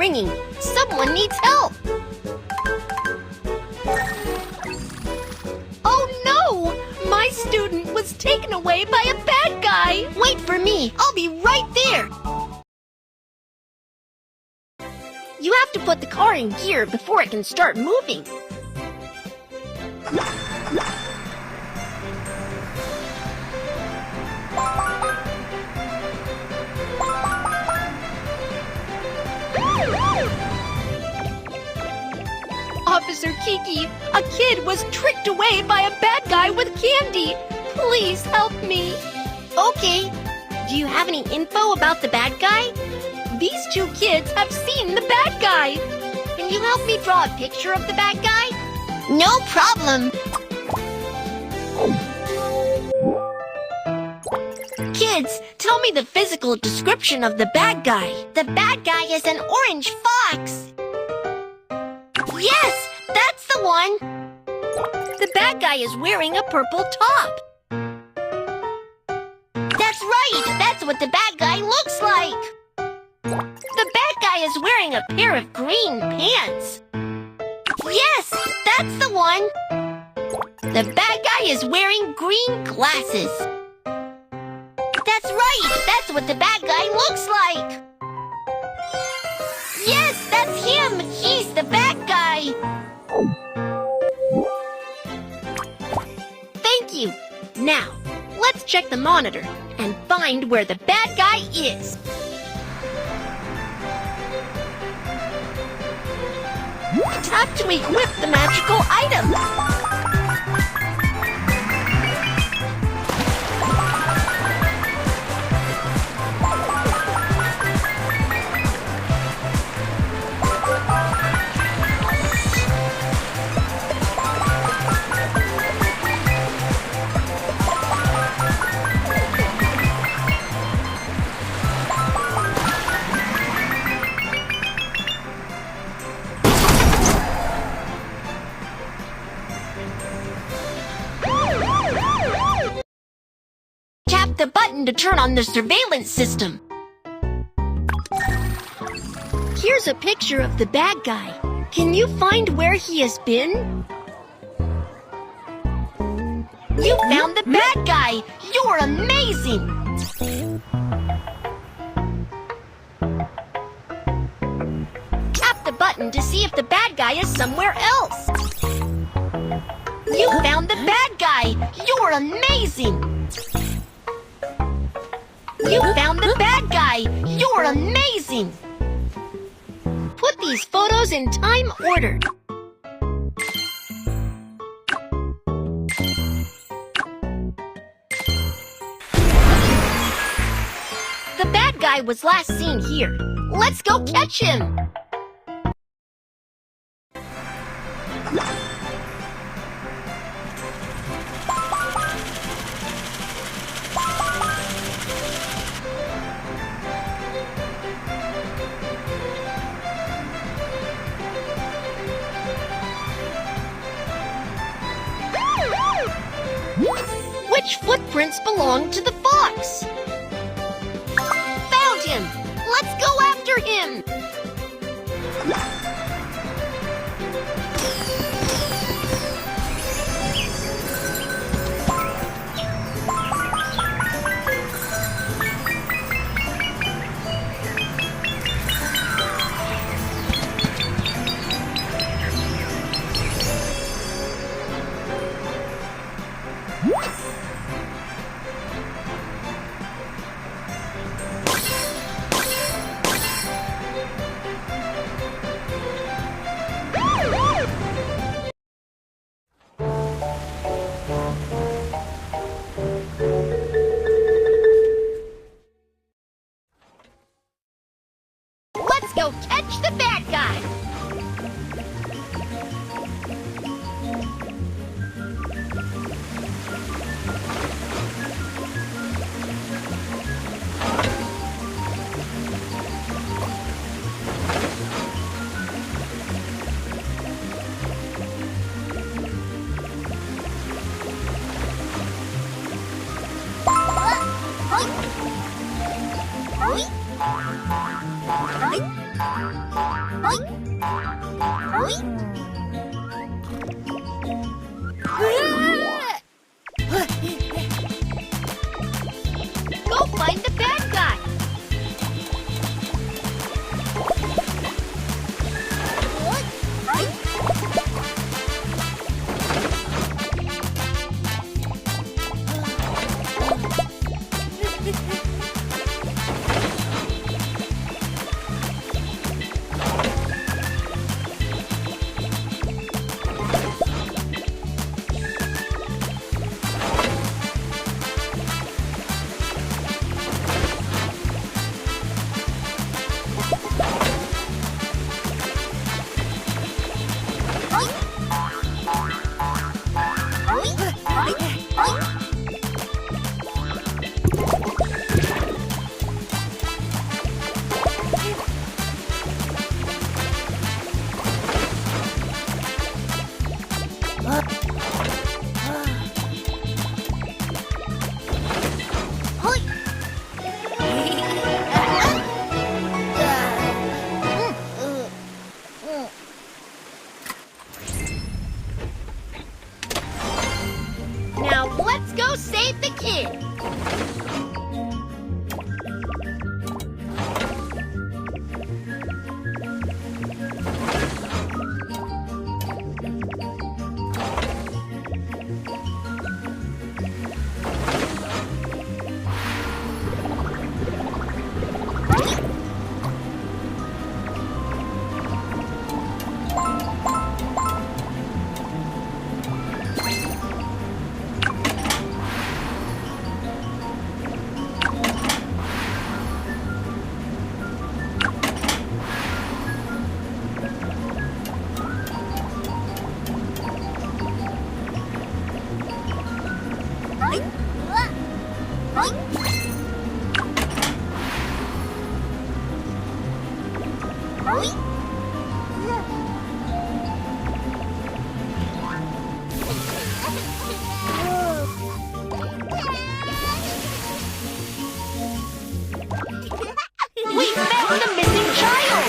ringing. Someone needs help. Oh no! My student was taken away by a bad guy. Wait for me. I'll be right there. You have to put the car in gear before it can start moving. Officer Kiki, a kid was tricked away by a bad guy with candy. Please help me. Okay. Do you have any info about the bad guy? These two kids have seen the bad guy. Can you help me draw a picture of the bad guy? No problem. Kids, tell me the physical description of the bad guy. The bad guy is an orange fox. Yes, that's the one. The bad guy is wearing a purple top. That's right, that's what the bad guy looks like. The bad guy is wearing a pair of green pants. Yes, that's the one. The bad guy is wearing green glasses. That's right, that's what the bad guy looks like. Yes, that's him. He's the bad guy. Thank you. Now, let's check the monitor and find where the bad guy is. Tap to equip the magical item. Tap the button to turn on the surveillance system. Here's a picture of the bad guy. Can you find where he has been? You found the bad guy! You're amazing! Tap the button to see if the bad guy is somewhere else. You found the bad guy! You're amazing! You found the bad guy! You're amazing! Put these photos in time order. The bad guy was last seen here. Let's go catch him! Which footprints belong to the fox? Found him! Let's go after him! Let's go catch the bad guy! Go find the bad guy. Now let's go save the kid. We found the missing child!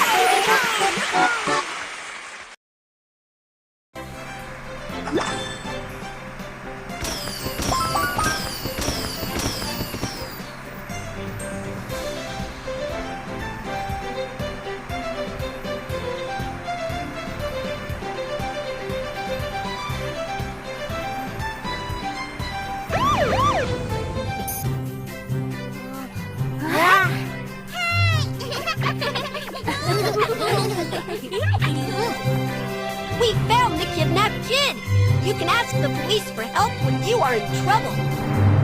We found the kidnapped kid! You can ask the police for help when you are in trouble.